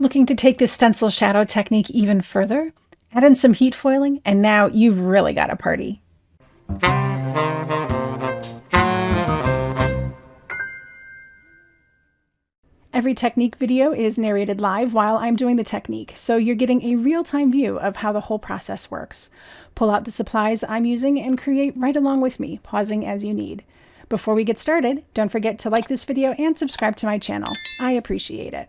Looking to take this stencil shadow technique even further? Add in some heat foiling, and now you've really got a party. Every technique video is narrated live while I'm doing the technique, so you're getting a real-time view of how the whole process works. Pull out the supplies I'm using and create right along with me, pausing as you need. Before we get started, don't forget to like this video and subscribe to my channel. I appreciate it.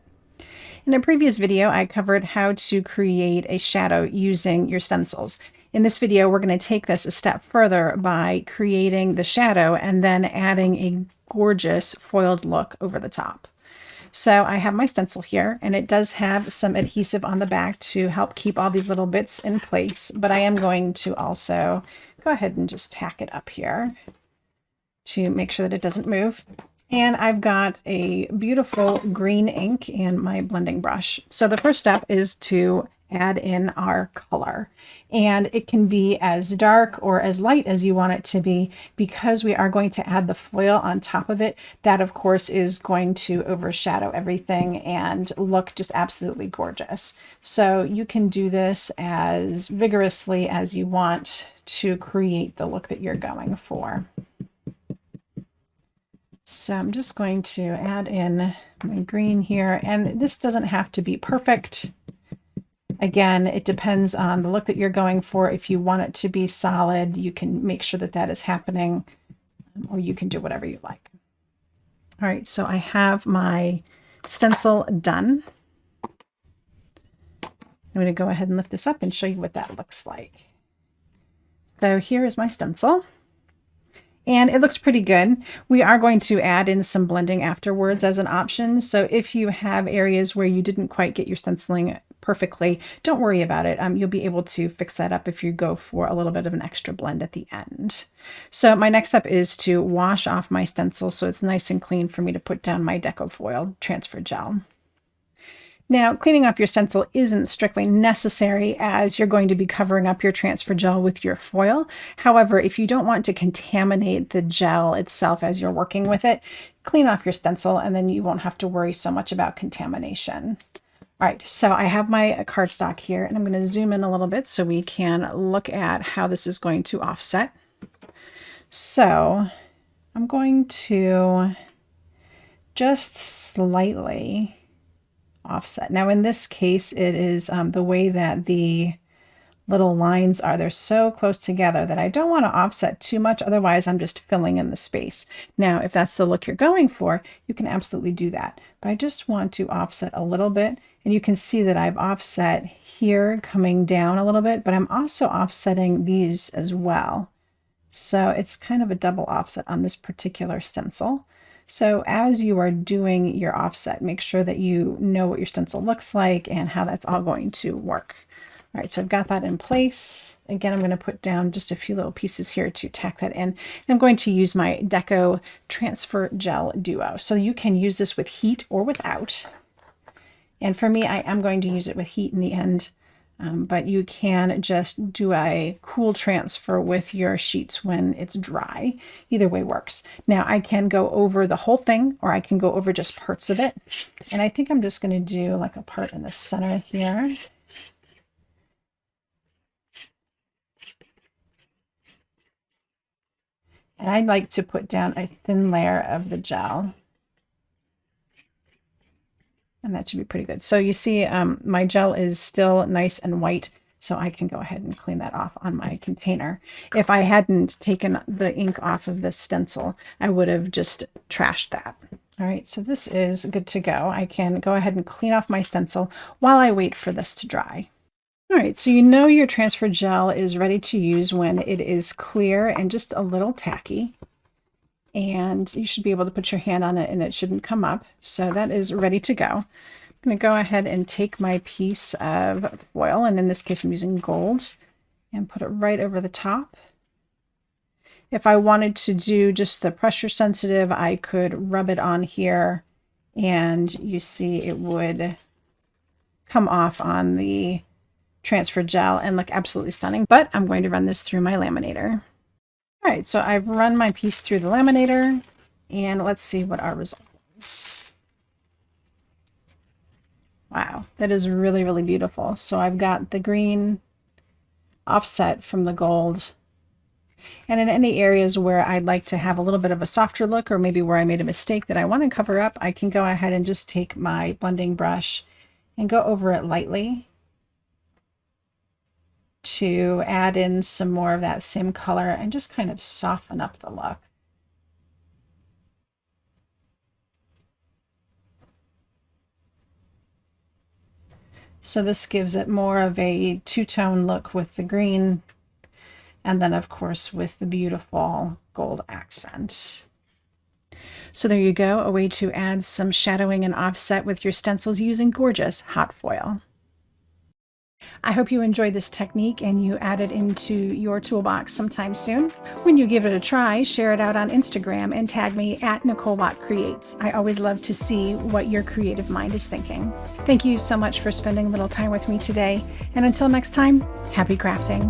In a previous video, I covered how to create a shadow using your stencils. In this video, we're going to take this a step further by creating the shadow and then adding a gorgeous foiled look over the top. So I have my stencil here, and it does have some adhesive on the back to help keep all these little bits in place, but I am going to also go ahead and just tack it up here to make sure that it doesn't move. And I've got a beautiful green ink and my blending brush. So the first step is to add in our color. And it can be as dark or as light as you want it to be, because we are going to add the foil on top of it. That, of course, is going to overshadow everything and look just absolutely gorgeous. So you can do this as vigorously as you want to create the look that you're going for. So I'm just going to add in my green here, and this doesn't have to be perfect. Again, it depends on the look that you're going for. If you want it to be solid, you can make sure that that is happening, or you can do whatever you like. All right, so I have my stencil done. I'm going to go ahead and lift this up and show you what that looks like. So here is my stencil. And it looks pretty good. We are going to add in some blending afterwards as an option. So if you have areas where you didn't quite get your stenciling perfectly, don't worry about it. You'll be able to fix that up if you go for a little bit of an extra blend at the end. So my next step is to wash off my stencil so it's nice and clean for me to put down my deco foil transfer gel. Now, cleaning up your stencil isn't strictly necessary, as you're going to be covering up your transfer gel with your foil. However, if you don't want to contaminate the gel itself as you're working with it, clean off your stencil and then you won't have to worry so much about contamination. All right, so I have my cardstock here, and I'm going to zoom in a little bit so we can look at how this is going to offset. So I'm going to just slightly offset. Now in this case, it is the way that the little lines are. They're so close together that I don't want to offset too much, otherwise I'm just filling in the space. Now, if that's the look you're going for, you can absolutely do that. But I just want to offset a little bit, and you can see that I've offset here coming down a little bit, but I'm also offsetting these as well. So it's kind of a double offset on this particular stencil. So as you are doing your offset, make sure that you know what your stencil looks like and how that's all going to work. All right, so I've got that in place. Again, I'm going to put down just a few little pieces here to tack that in. I'm going to use my Deco Transfer Gel Duo. So you can use this with heat or without. And for me, I am going to use it with heat in the end. But you can just do a cool transfer with your sheets when it's dry. Either way works. Now I can go over the whole thing, or I can go over just parts of it. And I think I'm just going to do like a part in the center here. And I'd like to put down a thin layer of the gel. And that should be pretty good. So you see my gel is still nice and white, so I can go ahead and clean that off on my container. If I hadn't taken the ink off of this stencil, I would have just trashed that. All right, so this is good to go. I can go ahead and clean off my stencil while I wait for this to dry. All right, so you know your transfer gel is ready to use when it is clear and just a little tacky. And you should be able to put your hand on it and it shouldn't come up. So that is ready to go. I'm going to go ahead and take my piece of foil, and in this case I'm using gold, and put it right over the top. If I wanted to do just the pressure sensitive, I could rub it on here, and you see it would come off on the transfer gel and look absolutely stunning. But I'm going to run this through my laminator. All right, so I've run my piece through the laminator, and let's see what our result is. Wow, that is really, really beautiful. So I've got the green offset from the gold. And in any areas where I'd like to have a little bit of a softer look, or maybe where I made a mistake that I want to cover up, I can go ahead and just take my blending brush and go over it lightly to add in some more of that same color and just kind of soften up the look. So this gives it more of a two-tone look with the green, and then of course with the beautiful gold accent. So there you go, a way to add some shadowing and offset with your stencils using gorgeous hot foil. I hope you enjoyed this technique and you add it into your toolbox sometime soon. When you give it a try, share it out on Instagram and tag me at Nicole Creates. I always love to see what your creative mind is thinking. Thank you so much for spending a little time with me today. And until next time, happy crafting.